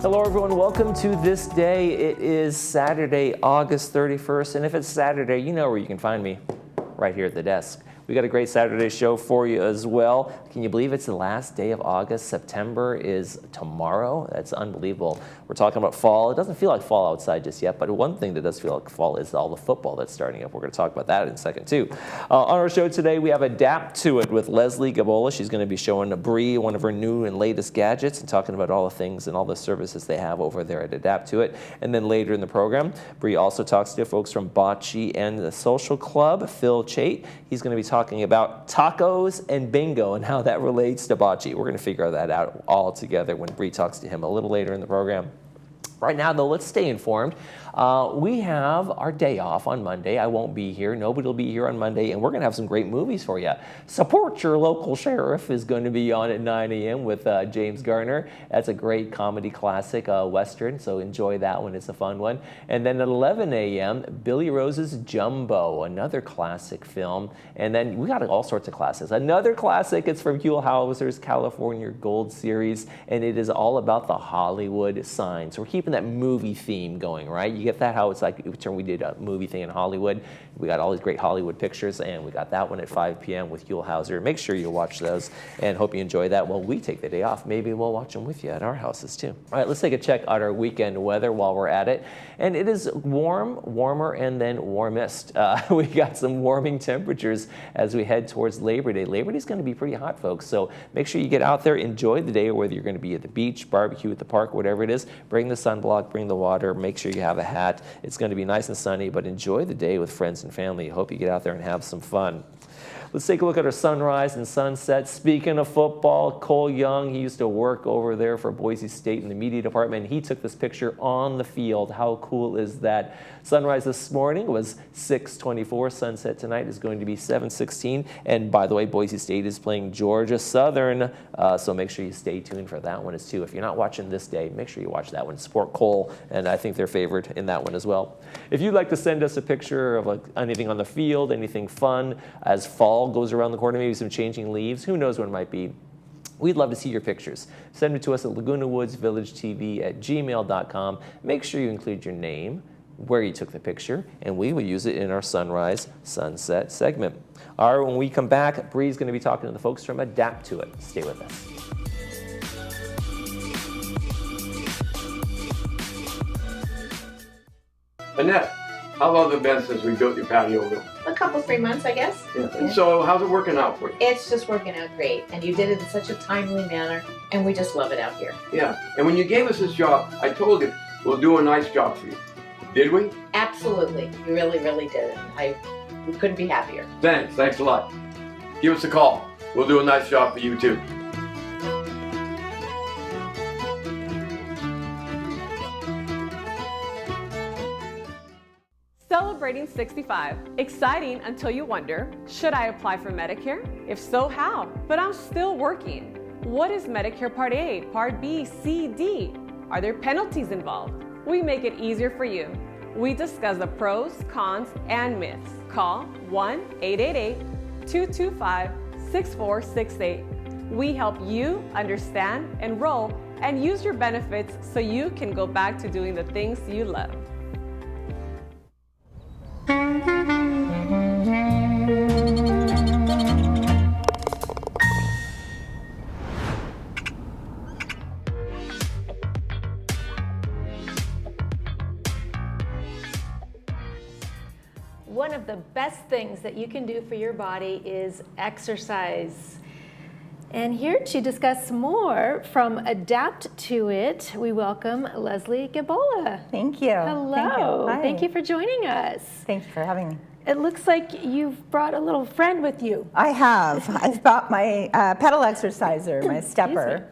Hello everyone, welcome to This Day. It is Saturday, August 31st, and if it's Saturday, you know where you can find me, right here at the desk. We got a great Saturday show for you as well. Can you believe it's the last day of August? September is tomorrow. That's unbelievable. We're talking about fall. It doesn't feel like fall outside just yet, but one thing that does feel like fall is all the football that's starting up. We're going to talk about that in a second too. On our show today, we have Adapt to It with Leslie Gabola. She's going to be showing Bree one of her new and latest gadgets and talking about all the things and all the services they have over there at Adapt to It. And then later in the program, Bree also talks to folks from Bocce and the Social Club, Phil Chait. He's going to be talking about tacos and bingo and how that relates to bocce. We're going to figure that out all together when Bree talks to him a little later in the program. Right now, though, let's stay informed. We have our day off on Monday. I won't be here. Nobody will be here on Monday, and we're going to have some great movies for you. Support Your Local Sheriff is going to be on at 9 a.m. with James Garner. That's a great comedy classic Western, so enjoy that one. It's a fun one. And then at 11 a.m., Billy Rose's Jumbo, another classic film. And then we got all sorts of classics. Another classic, it's from Huell Hauser's California Gold series, and it is all about the Hollywood sign. So we're keeping that movie theme going, right? You get that, how it's like, we did a movie thing in Hollywood. We got all these great Hollywood pictures, and we got that one at 5 p.m. with Huell Hauser. Make sure you watch those, and hope you enjoy that. While we take the day off, maybe we'll watch them with you at our houses too. All right, let's take a check at our weekend weather while we're at it. And it is warm, warmer, and then warmest. We got some warming temperatures as we head towards Labor Day. Labor Day is going to be pretty hot, folks, so make sure you get out there, enjoy the day, whether you're going to be at the beach, barbecue at the park, whatever it is. Bring the sunblock, bring the water, make sure you have a hat. It's going to be nice and sunny, but enjoy the day with friends and family. Hope you get out there and have some fun. Let's take a look at our sunrise and sunset. Speaking of football, Cole Young, he used to work over there for Boise State in the media department. He took this picture on the field. How cool is that? Sunrise this morning was 6:24. Sunset tonight is going to be 7:16. And by the way, Boise State is playing Georgia Southern, so make sure you stay tuned for that one as too. If you're not watching This Day, make sure you watch that one. Support Cole, and I think they're favored in that one as well. If you'd like to send us a picture of anything on the field, anything fun, as fall goes around the corner, maybe some changing leaves, who knows what it might be. We'd love to see your pictures. Send it to us at Laguna Woods Village TV at gmail.com. Make sure you include your name, where you took the picture, and we will use it in our sunrise sunset segment. All right, when we come back, Bree's going to be talking to the folks from Adapt to It. Stay with us. Annette, how long has it been since we built your patio room? A couple, 3 months, I guess. Yeah. And so how's it working out for you? It's just working out great, and you did it in such a timely manner, and we just love it out here. Yeah, and when you gave us this job, I told you, we'll do a nice job for you. Did we? Absolutely. We really, really did it. We couldn't be happier. Thanks a lot. Give us a call. We'll do a nice job for you too. Celebrating 65. Exciting until you wonder, should I apply for Medicare? If so, how? But I'm still working. What is Medicare Part A, Part B, C, D? Are there penalties involved? We make it easier for you. We discuss the pros, cons, and myths. Call 1-888-225-6468. We help you understand, enroll, and use your benefits so you can go back to doing the things you love. One of the best things that you can do for your body is exercise. And here to discuss more from Adapt to It, we welcome Leslie Gabola. Thank you. Hello. Thank you. Thank you for joining us. Thank you for having me. It looks like you've brought a little friend with you. I have. I've brought my pedal exerciser, my stepper.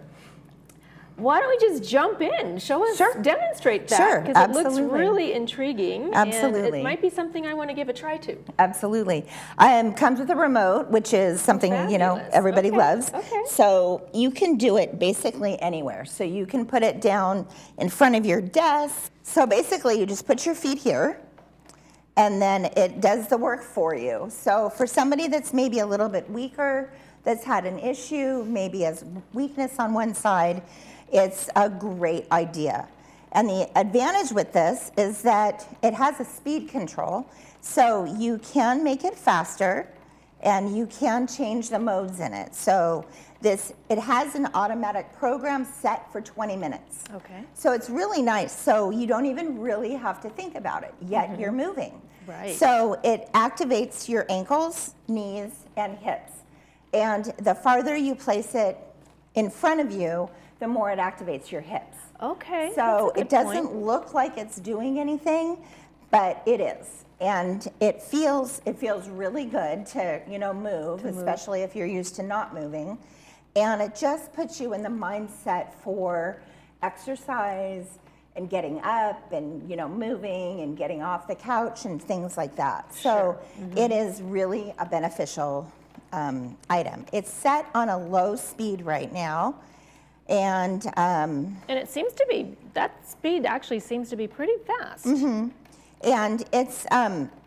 Why don't we just jump in? Show us, Sure. Demonstrate that. Sure, Because it looks absolutely. really intriguing. Absolutely. And it might be something I want to give a try to. Absolutely. Comes with a remote, which is something, Fabulous. everybody Okay, loves. okay. So you can do it basically anywhere. So you can put it down in front of your desk. So basically you just put your feet here, and then it does the work for you. So for somebody that's maybe a little bit weaker, that's had an issue, maybe has weakness on one side, It's a great idea. And the advantage with this is that it has a speed control, so you can make it faster and you can change the modes in it. So it has an automatic program set for 20 minutes. Okay. So it's really nice. So you don't even really have to think about it, yet you're moving. Right. So it activates your ankles, knees, and hips. And the farther you place it in front of you, the more it activates your hips. Okay. So that's a it good doesn't point. look like it's doing anything, but it is. And it feels really good to, move, especially if you're used to not moving. And it just puts you in the mindset for exercise and getting up and, moving and getting off the couch and things like that. So it is really a beneficial item. It's set on a low speed right now. And it seems to be, that speed actually seems to be pretty fast. And it's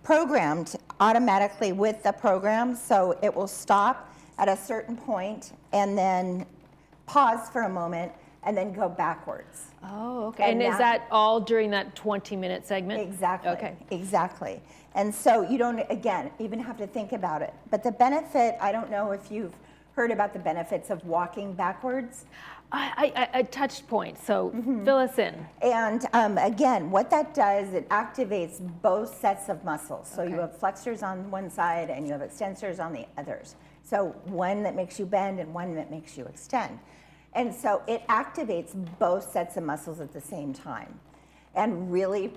programmed automatically with the program, so it will stop at a certain point and then pause for a moment and then go backwards. Oh, okay. And is that all during that 20-minute segment? Exactly. Okay. Exactly. And so you don't, again, even have to think about it. But the benefit, I don't know if you've heard about the benefits of walking backwards. I touched points, so fill us in. And again, what that does, it activates both sets of muscles. So you have flexors on one side and you have extensors on the others. So one that makes you bend and one that makes you extend. And so it activates both sets of muscles at the same time and really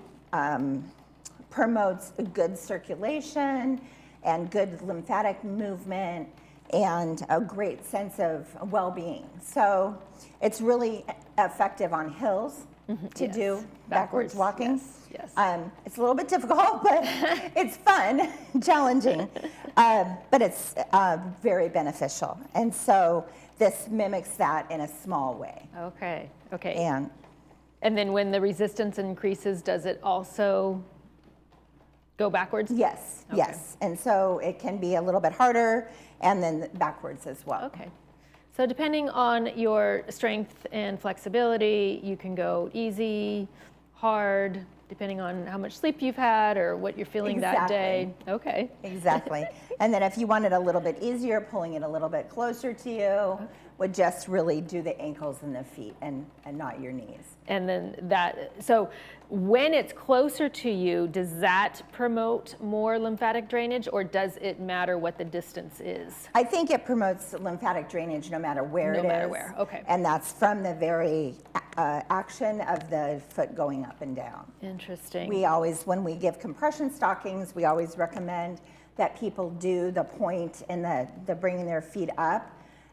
promotes a good circulation and good lymphatic movement and a great sense of well-being. So it's really effective on hills to do backwards walking. Yes. It's a little bit difficult, but it's fun, challenging, but it's very beneficial. And so this mimics that in a small way. Okay. Okay. And then when the resistance increases, does it also go backwards? yes, Okay. yes. And so it can be a little bit harder and then backwards as well. Okay. So depending on your strength and flexibility, you can go easy, hard, depending on how much sleep you've had or what you're feeling that day. Okay. Exactly. And then if you want it a little bit easier, pulling it a little bit closer to you would just really do the ankles and the feet and not your knees. And then so when it's closer to you, does that promote more lymphatic drainage, or does it matter what the distance is? I think it promotes lymphatic drainage no matter where it is. No matter where, okay. And that's from the very action of the foot going up and down. Interesting. We always, when we give compression stockings, we always recommend that people do the point and the bringing their feet up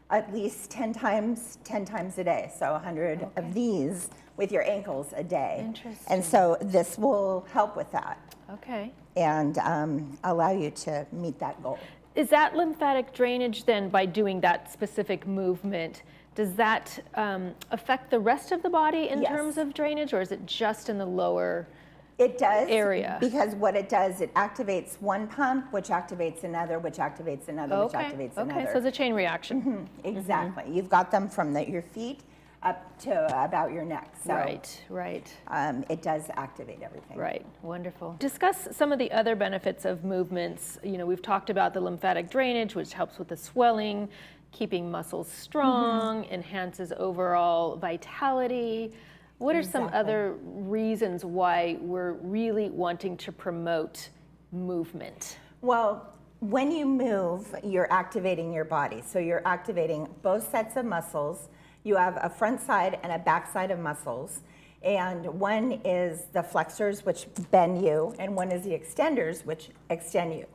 at least 10 times a day. So 100 of these with your ankles a day. Interesting. And so this will help with that Okay. and allow you to meet that goal. Is that lymphatic drainage then, by doing that specific movement, does that affect the rest of the body in Yes. terms of drainage, or is it just in the lower? It does, Area. because what it does, it activates one pump, which activates another, which activates another, which Okay. activates Okay. another. So it's a chain reaction. Exactly. You've got them from your feet up to about your neck. So Right. Right. it does activate everything. Right, wonderful. Discuss some of the other benefits of movements. We've talked about the lymphatic drainage, which helps with the swelling, keeping muscles strong, enhances overall vitality. What are some other reasons why we're really wanting to promote movement? Well, when you move, you're activating your body. So you're activating both sets of muscles. You have a front side and a back side of muscles. And one is the flexors, which bend you, and one is the extenders, which extend you.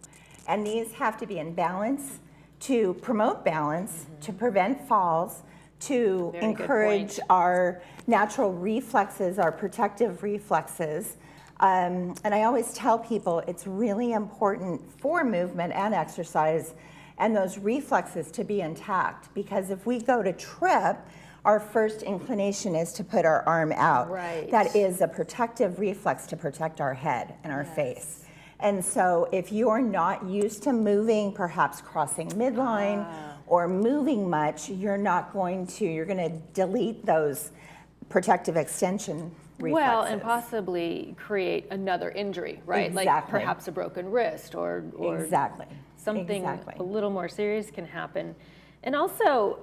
And these have to be in balance to promote balance, to prevent falls, to Very good encourage point. our natural reflexes, our protective reflexes. And I always tell people it's really important for movement and exercise and those reflexes to be intact, because if we go to trip, our first inclination is to put our arm out. Right. That is a protective reflex to protect our head and our face. And so if you're not used to moving, perhaps crossing midline or moving much, you're going to delete those protective extension reflexes. Well, and possibly create another injury, right? Like Exactly. perhaps a broken wrist or Exactly. something Exactly. a little more serious can happen. And also,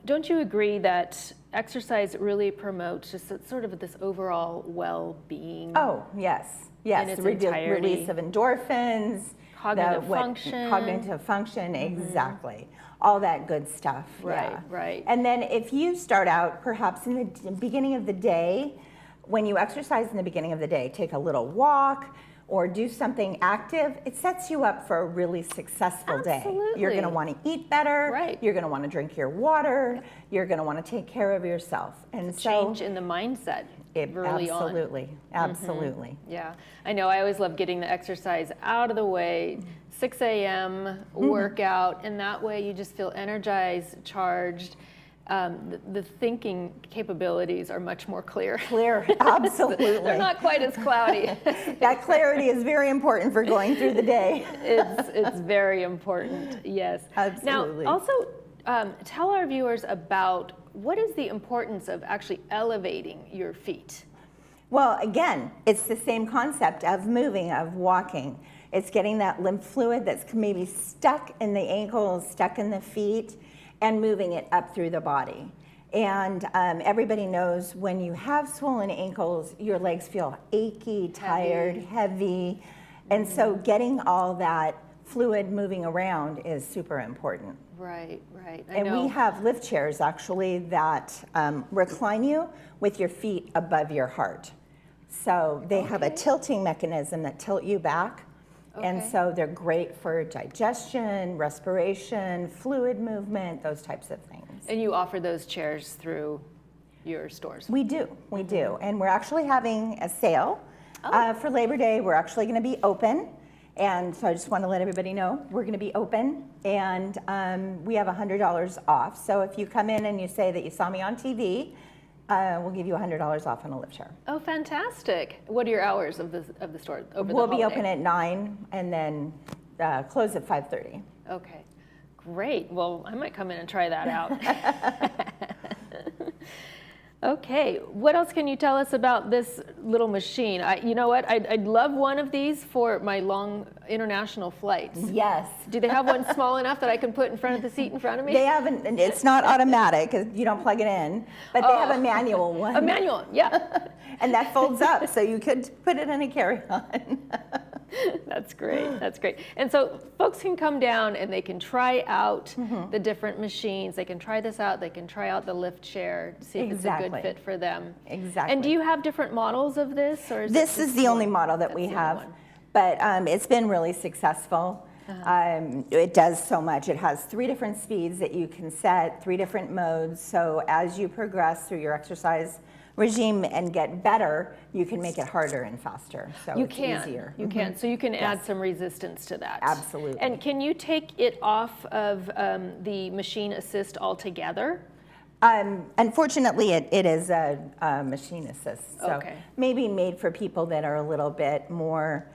don't you agree that exercise really promotes just sort of this overall well-being? Oh, yes. In its entirety. Release of endorphins. Cognitive function. Cognitive function, exactly. All that good stuff. Right, yeah. right. And then if you start out perhaps in the beginning of the day, when you exercise in the beginning of the day, take a little walk or do something active, it sets you up for a really successful day. You're going to want to eat better. Right. You're going to want to drink your water. You're going to want to take care of yourself. And so Change in the mindset early on. absolutely, absolutely. Yeah, I know. I always love getting the exercise out of the way, 6 a.m. workout, and that way you just feel energized, charged. The thinking capabilities are much more clear. Clear, absolutely. They're not quite as cloudy. That clarity is very important for going through the day. It's very important, yes. Absolutely. Now, also tell our viewers about what is the importance of actually elevating your feet? Well, again, it's the same concept of moving, of walking. It's getting that lymph fluid that's maybe stuck in the ankles, stuck in the feet, and moving it up through the body. And everybody knows when you have swollen ankles, your legs feel achy, tired, heavy. And so getting all that fluid moving around is super important. Right, right. And we have lift chairs actually that recline you with your feet above your heart. So they have a tilting mechanism that tilt you back. And so they're great for digestion, respiration, fluid movement, those types of things. And you offer those chairs through your stores? We do. And we're actually having a sale for Labor Day. We're actually going to be open. And so I just want to let everybody know we're going to be open, and we have $100 off. So if you come in and you say that you saw me on TV, we'll give you $100 off on a lift chair. Oh, fantastic! What are your hours of the store over We'll the be holiday? open at 9 and then close at 5:30. Okay, great. Well, I might come in and try that out. Okay, what else can you tell us about this little machine? You know what? I'd love one of these for my long international flights. Yes. Do they have one small enough that I can put in front of the seat in front of me? They have it's not automatic because you don't plug it in, but they have a manual one. A manual, yeah. And that folds up, so you could put it in a carry-on. That's great. That's great. And so folks can come down and they can try out the different machines. They can try this out. They can try out the lift chair, see if it's a good fit for them. Exactly. And do you have different models of this, or is This is the only model that we the only have, one? but it's been really successful. It does so much. It has 3 different speeds that you can set, 3 different modes. So as you progress through your exercise regime and get better, you can make it harder and faster. So it's easier. You can. So you can add some resistance to that. Absolutely. And can you take it off of the machine assist altogether? Unfortunately, it is a machine assist. So Okay. maybe made for people that are a little bit more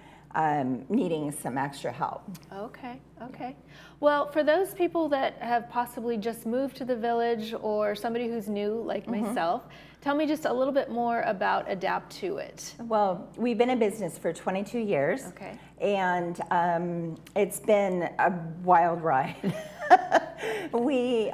needing some extra help. Okay, okay. Well, for those people that have possibly just moved to the village or somebody who's new like myself, tell me just a little bit more about Adapt to It. Well, we've been in business for 22 years. Okay. And it's been a wild ride. We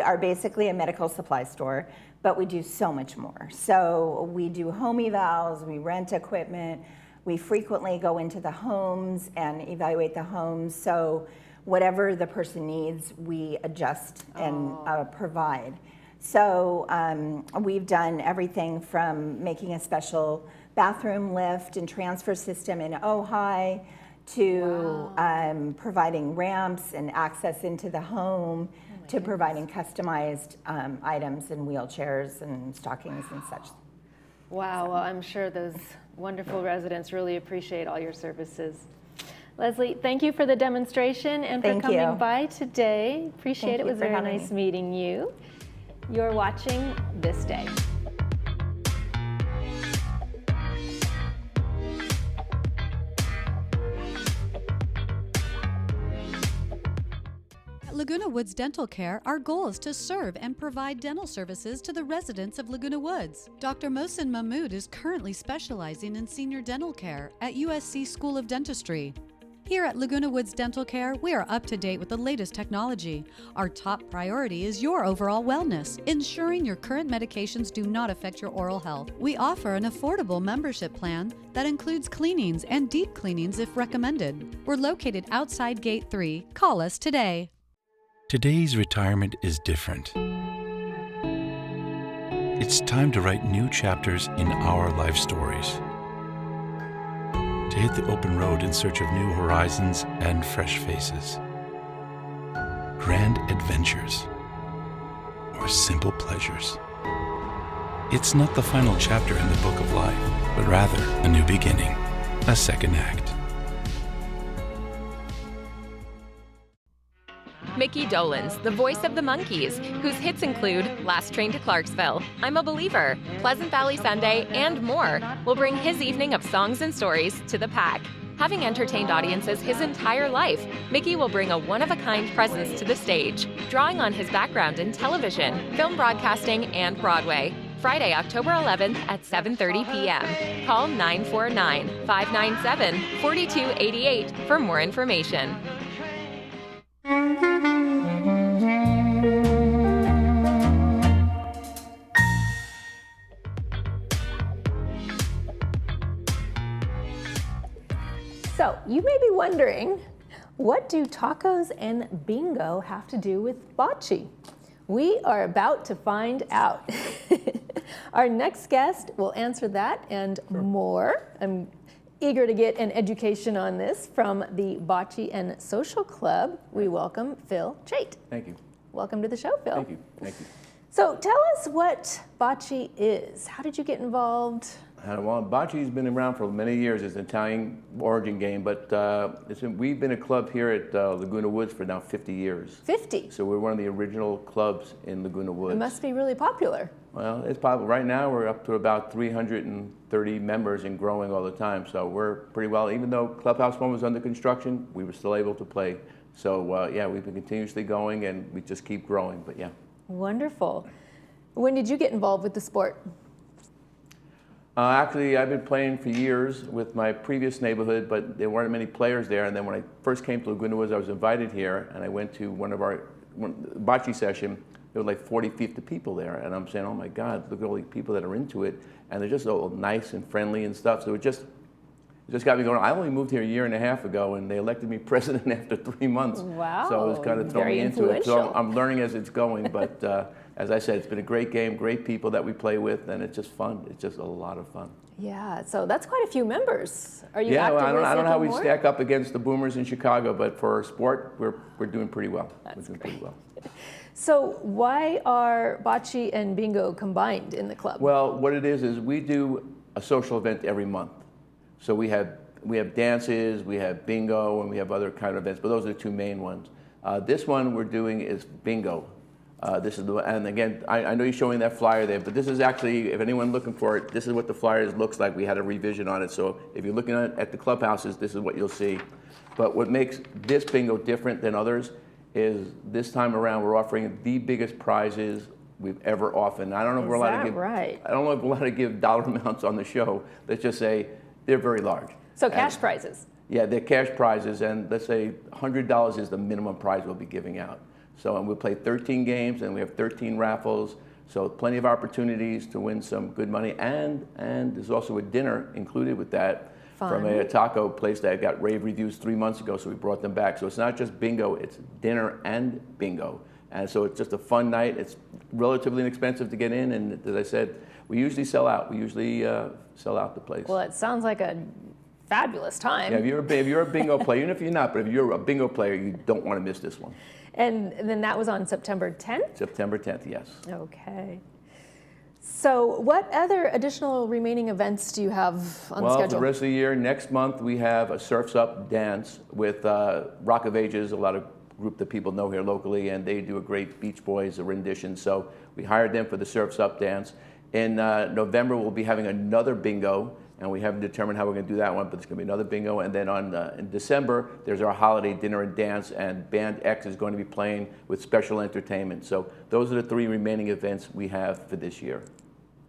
are basically a medical supply store, but we do so much more. So we do home evals, we rent equipment, we frequently go into the homes and evaluate the homes. So whatever the person needs, we adjust and provide. So we've done everything from making a special bathroom lift and transfer system in Ojai to providing ramps and access into the home to providing customized items and wheelchairs and stockings and such. Wow, well, I'm sure those wonderful residents really appreciate all your services. Leslie, thank you for the demonstration and for coming by today. Appreciate it. It was very nice meeting you. You're watching ThisDay. Laguna Woods Dental Care, our goal is to serve and provide dental services to the residents of Laguna Woods. Dr. Mohsen Mahmood is currently specializing in senior dental care at USC School of Dentistry. Here at Laguna Woods Dental Care, we are up to date with the latest technology. Our top priority is your overall wellness, ensuring your current medications do not affect your oral health. We offer an affordable membership plan that includes cleanings and deep cleanings if recommended. We're located outside Gate 3. Call us today. Today's retirement is different. It's time to write new chapters in our life stories. To hit the open road in search of new horizons and fresh faces. Grand adventures or simple pleasures. It's not the final chapter in the book of life, but rather a new beginning, a second act. Mickey Dolenz, the voice of the Monkees, whose hits include Last Train to Clarksville, I'm a Believer, Pleasant Valley Sunday, and more, will bring his evening of songs and stories to the pack. Having entertained audiences his entire life, Mickey will bring a one-of-a-kind presence to the stage, drawing on his background in television, film broadcasting, and Broadway. Friday, October 11th at 7:30 p.m. Call 949-597-4288 for more information. So, you may be wondering, what do tacos and bingo have to do with bocce? We are about to find out. Our next guest will answer that and more. I'm eager to get an education on this from the Bocce and Social Club. We welcome Phil Chait. Thank you. Welcome to the show, Phil. Thank you. Thank you. So tell us what bocce is. How did you get involved? Well, bocce's been around for many years. It's an Italian origin game, but we've been a club here at Laguna Woods for now 50 years. 50? So we're one of the original clubs in Laguna Woods. It must be really popular. Well, it's popular. Right now we're up to about 330 members and growing all the time. So we're pretty well, even though Clubhouse 1 was under construction, we were still able to play. So yeah, we've been continuously going and we just keep growing, but yeah. Wonderful. When did you get involved with the sport? Actually, I've been playing for years with my previous neighborhood, but there weren't many players there. And then when I first came to Laguna Woods, I was invited here, and I went to one of our bocce session. There were like 40, 50 people there, and I'm saying, oh my God, look at all the people that are into it, and they're just all nice and friendly and stuff. So it just got me going. I only moved here a year and a half ago, and they elected me president after 3 months. Wow. So it was kind of throwing me into it. So I'm learning as it's going, but as I said, it's been a great game, great people that we play with, and it's just fun. It's just a lot of fun. Yeah, so that's quite a few members. Are you well, actively I don't know how we seeking more? stack up against the Boomers in Chicago, but for our sport, we're doing pretty well. That's we're doing pretty well. So why are bocce and bingo combined in the club? Well, what it is we do a social event every month. So we have dances, we have bingo, and we have other kind of events, but those are the two main ones. This one we're doing is bingo. This is and again, I know you're showing that flyer there, but this is actually, if anyone looking for it, this is what the flyer looks like. We had a revision on it, so if you're looking at the clubhouses, this is what you'll see. But what makes this bingo different than others is this time around we're offering the biggest prizes we've ever offered. I don't know if we're allowed to give. Right? I don't know if we're allowed to give dollar amounts on the show. Let's just say they're very large. So cash prizes. Yeah, they're cash prizes, and let's say $100 is the minimum prize we'll be giving out. So, and we'll play 13 games, and we have 13 raffles, so plenty of opportunities to win some good money, and there's also a dinner included with that. Fun. From a taco place that got rave reviews 3 months ago, so we brought them back. So it's not just bingo, it's dinner and bingo. And so it's just a fun night. It's relatively inexpensive to get in, and as I said, we usually sell out. We usually sell out the place. Well, it sounds like a fabulous time. Yeah, if you're a bingo player, even if you're not, but if you're a bingo player, you don't want to miss this one. And then that was on September 10th? September 10th, yes. Okay. So what other additional remaining events do you have on the schedule? Well, the rest of the year, next month, we have a Surf's Up dance with Rock of Ages, a lot of group that people know here locally, and they do a great Beach Boys rendition. So we hired them for the Surf's Up dance. In November, we'll be having another bingo, and we haven't determined how we're going to do that one, but there's going to be another bingo. And then in December, there's our holiday dinner and dance, and Band X is going to be playing with special entertainment. So those are the 3 remaining events we have for this year.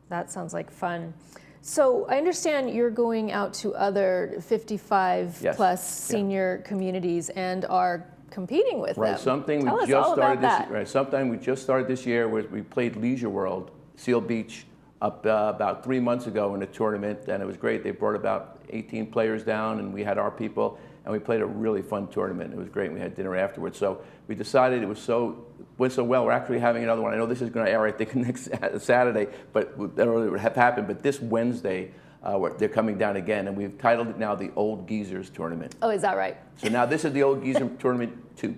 That sounds like fun. So I understand you're going out to other 55 Yes. plus Yeah. senior communities and are competing with Right, them. something Tell we us just all started about this that. right, something we just started this year was we played Leisure World, Seal Beach, up about 3 months ago in a tournament, and it was great. They brought about 18 players down, and we had our people, and we played a really fun tournament. It was great. We had dinner afterwards. So we decided it went so well. We're actually having another one. I know this is going to air, I think, next Saturday, but that already would have happened. But this Wednesday, they're coming down again, and we've titled it now the Old Geezers Tournament. Oh, is that right? So now this is the Old Geezer Tournament 2.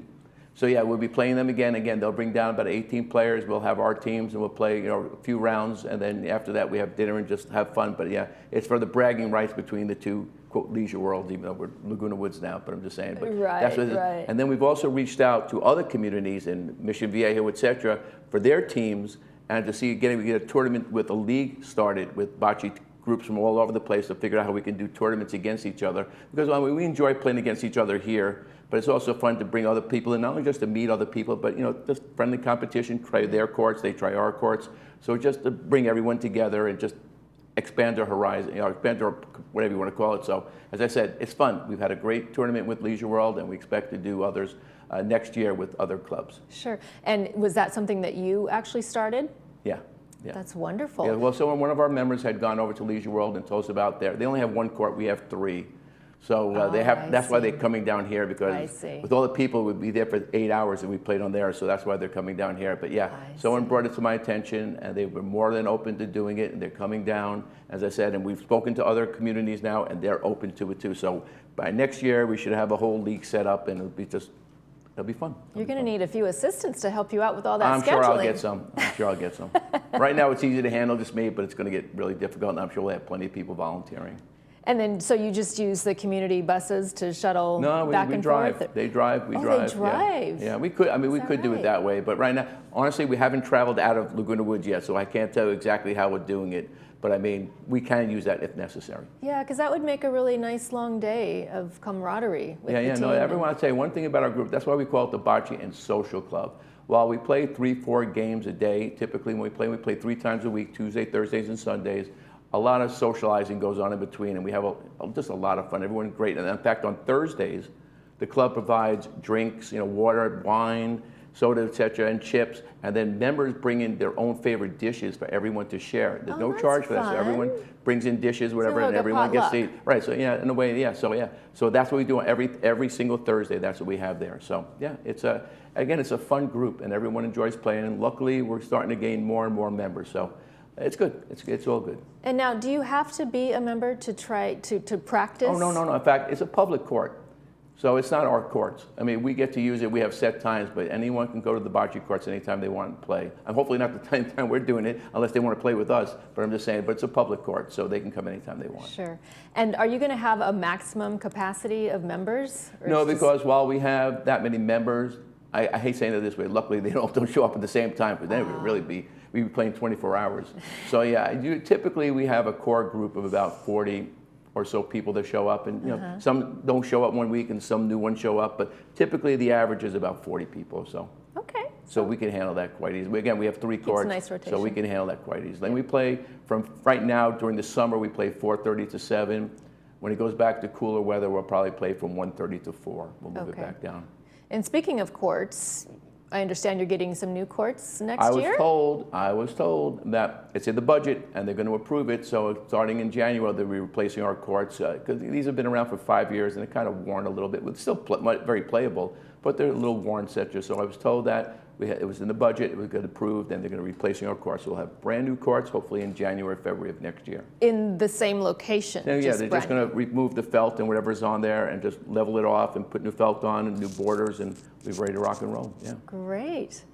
So yeah, we'll be playing them again. Again, they'll bring down about 18 players. We'll have our teams, and we'll play a few rounds, and then after that we have dinner and just have fun. But yeah, it's for the bragging rights between the two, quote, leisure worlds, even though we're Laguna Woods now, but I'm just saying. But that's what it is. Right. And then we've also reached out to other communities in Mission Viejo, et cetera, for their teams, and to see, again, we get a tournament with a league started with bocce groups from all over the place to figure out how we can do tournaments against each other. Because we enjoy playing against each other here, but it's also fun to bring other people in, not only just to meet other people, but just friendly competition, try their courts, they try our courts. So just to bring everyone together and just expand our horizon, expand our, whatever you want to call it. So as I said, it's fun. We've had a great tournament with Leisure World, and we expect to do others next year with other clubs. Sure. And was that something that you actually started? Yeah. Yeah. That's wonderful. Yeah, well, so one of our members had gone over to Leisure World and told us about they only have 1 court, we have 3. So they have. That's why they're coming down here, because with all the people, we'd be there for 8 hours and we played on there. So that's why they're coming down here. But yeah, someone brought it to my attention, and they were more than open to doing it, and they're coming down, as I said. And we've spoken to other communities now, and they're open to it too. So by next year, we should have a whole league set up, and it'll be fun. You're going to need a few assistants to help you out with all that I'm scheduling. sure I'll get some. Right now it's easy to handle, just me, but it's going to get really difficult, and I'm sure we'll have plenty of people volunteering. And then, so you just use the community buses to shuttle back we and drive. forth? They drive. We Oh, drive. they drive. Yeah, we could. I mean, we could do it that way, but right now, honestly, we haven't traveled out of Laguna Woods yet, so I can't tell you exactly how we're doing it. But I mean, we can use that if necessary. Yeah, because that would make a really nice long day of camaraderie with the team. Everyone, I'll tell you one thing about our group. That's why we call it the Bocce and Social Club. While we play 3-4 games a day, typically when we play 3 times a week, Tuesday, Thursdays, and Sundays. A lot of socializing goes on in between, and we have just a lot of fun. Everyone's great. And in fact, on Thursdays, the club provides drinks, water, wine, soda, etc., and chips. And then members bring in their own favorite dishes for everyone to share. There's no charge for that. So everyone brings in dishes, whatever, and everyone gets to eat. Right. So yeah, in a way, yeah. So yeah. So that's what we do every single Thursday. That's what we have there. So yeah, it's a fun group, and everyone enjoys playing. And luckily, we're starting to gain more and more members. So it's good. It's all good. And now, do you have to be a member to try to practice? Oh, no. In fact, it's a public court. So it's not our courts. I mean, we get to use it. We have set times, but anyone can go to the bocce courts anytime they want to play. And hopefully not the time we're doing it, unless they want to play with us. But I'm just saying, but it's a public court, so they can come anytime they want. Sure. And are you going to have a maximum capacity of members? No, because while we have that many members, I hate saying it this way, luckily they don't show up at the same time, because then we'd be playing 24 hours. So yeah, typically we have a core group of about 40 or so people that show up, and some don't show up one week and some new ones show up, but typically the average is about 40 people. So okay. So we can handle that quite easily. Again, we have 3 courts, nice rotation. so we can handle that quite easily. And we play from right now during the summer. We play 4:30 to 7. When it goes back to cooler weather, we'll probably play from 1:30 to 4. We'll move it back down. And speaking of courts, I understand you're getting some new courts next year? I was told that it's in the budget and they're going to approve it. So starting in January, they'll be replacing our courts, because these have been around for 5 years and they're kind of worn a little bit. It's still very playable, but they're a little worn, etc. So I was told that it was in the budget, it was going to approved, and they're going to be replacing our courts. So we'll have brand new courts, hopefully in January, February of next year. In the same location? Yeah, they're just going to remove the felt and whatever's on there and just level it off and put new felt on and new borders, and we'll be ready to rock and roll. Yeah. Great.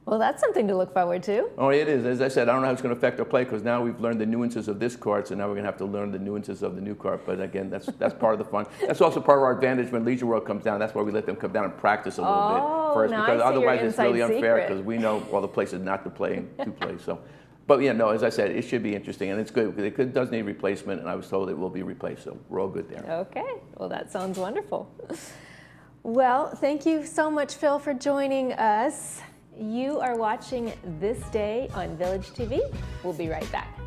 Well, that's something to look forward to. Oh, it is. As I said, I don't know how it's going to affect our play, because now we've learned the nuances of this court, so now we're going to have to learn the nuances of the new court. But again, that's part of the fun. That's also part of our advantage when Leisure World comes down. That's why we let them come down and practice a little bit first, because otherwise it's really unfair, because we know all the places not to play. So But yeah, no, as I said, it should be interesting, and it's good because it does need replacement, and I was told it will be replaced, so we're all good there. Okay, well, that sounds wonderful. Well, thank you so much, Phil, for joining us. You are watching This Day on Village TV. We'll be right back.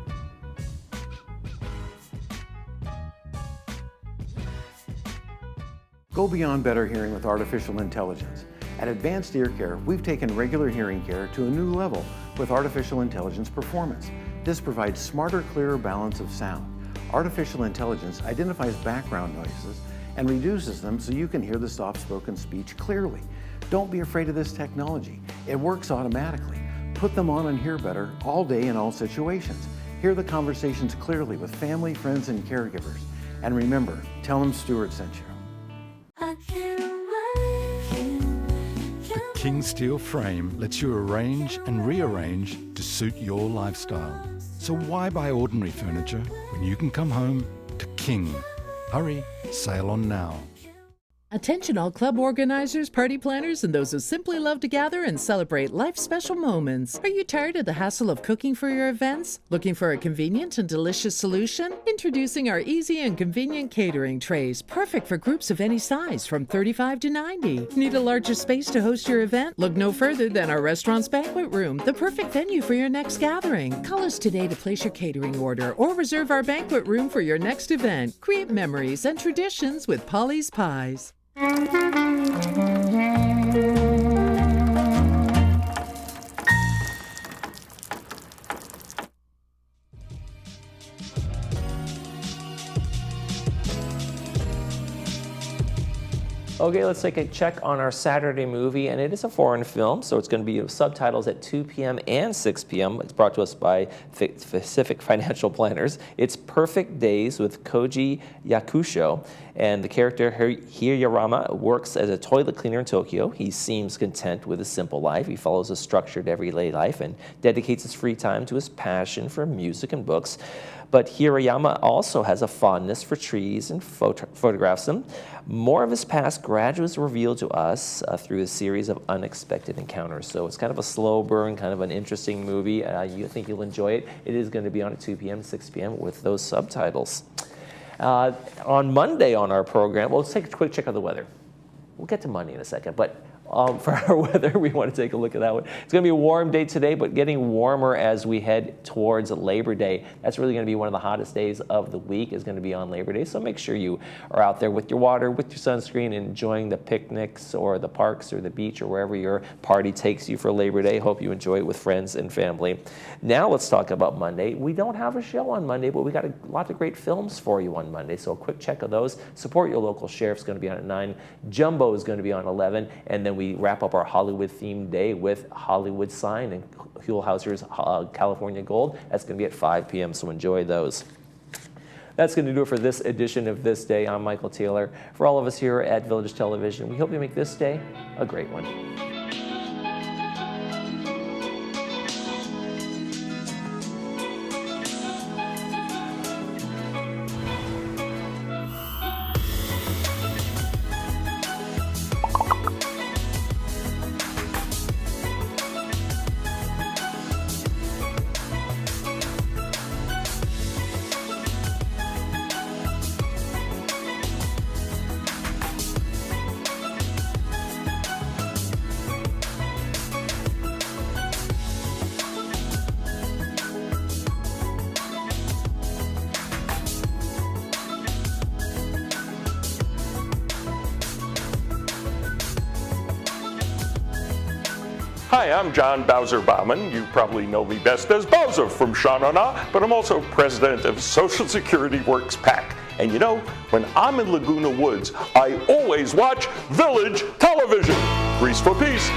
Go beyond better hearing with artificial intelligence. At Advanced Ear Care, we've taken regular hearing care to a new level with artificial intelligence performance. This provides smarter, clearer balance of sound. Artificial intelligence identifies background noises and reduces them so you can hear the soft-spoken speech clearly. Don't be afraid of this technology. It works automatically. Put them on and hear better all day in all situations. Hear the conversations clearly with family, friends, and caregivers. And remember, tell them Stuart sent you. The King Steel frame lets you arrange and rearrange to suit your lifestyle. So why buy ordinary furniture when you can come home to King? Hurry, sail on now. Attention all club organizers, party planners, and those who simply love to gather and celebrate life's special moments. Are you tired of the hassle of cooking for your events? Looking for a convenient and delicious solution? Introducing our easy and convenient catering trays, perfect for groups of any size from 35 to 90. Need a larger space to host your event? Look no further than our restaurant's banquet room, the perfect venue for your next gathering. Call us today to place your catering order or reserve our banquet room for your next event. Create memories and traditions with Polly's Pies. Okay, let's take a check on our Saturday movie, and it is a foreign film, so it's going to be with subtitles at 2 p.m. and 6 p.m. It's brought to us by Pacific Financial Planners. It's Perfect Days with Koji Yakusho, and the character Hirayama works as a toilet cleaner in Tokyo. He seems content with a simple life. He follows a structured everyday life and dedicates his free time to his passion for music and books. But Hirayama also has a fondness for trees and photographs them. More of his past gradually is revealed to us through a series of unexpected encounters. So it's kind of a slow burn, kind of an interesting movie. You think you'll enjoy it. It is going to be on at 2 p.m., 6 p.m. with those subtitles. On Monday on our program, well, let's take a quick check of the weather. We'll get to Monday in a second, but for our weather, we want to take a look at that one. It's going to be a warm day today, but getting warmer as we head towards Labor Day. That's really going to be one of the hottest days of the week, is going to be on Labor Day. So make sure you are out there with your water, with your sunscreen, enjoying the picnics or the parks or the beach or wherever your party takes you for Labor Day. Hope you enjoy it with friends and family. Now let's talk about Monday. We don't have a show on Monday, but we got a lot of great films for you on Monday. So a quick check of those. Support Your Local Sheriff's going to be on at 9. Jumbo is going to be on 11. And then we wrap up our Hollywood-themed day with Hollywood Sign and Huell-Hauser's California Gold. That's going to be at 5 p.m., so enjoy those. That's going to do it for this edition of This Day. I'm Michael Taylor. For all of us here at Village Television, we hope you make this day a great one. Hi, I'm John Bowser Bauman. You probably know me best as Bowser from Sha-Na-Na, but I'm also president of Social Security Works PAC. And you know, when I'm in Laguna Woods, I always watch Village Television. Grease for peace.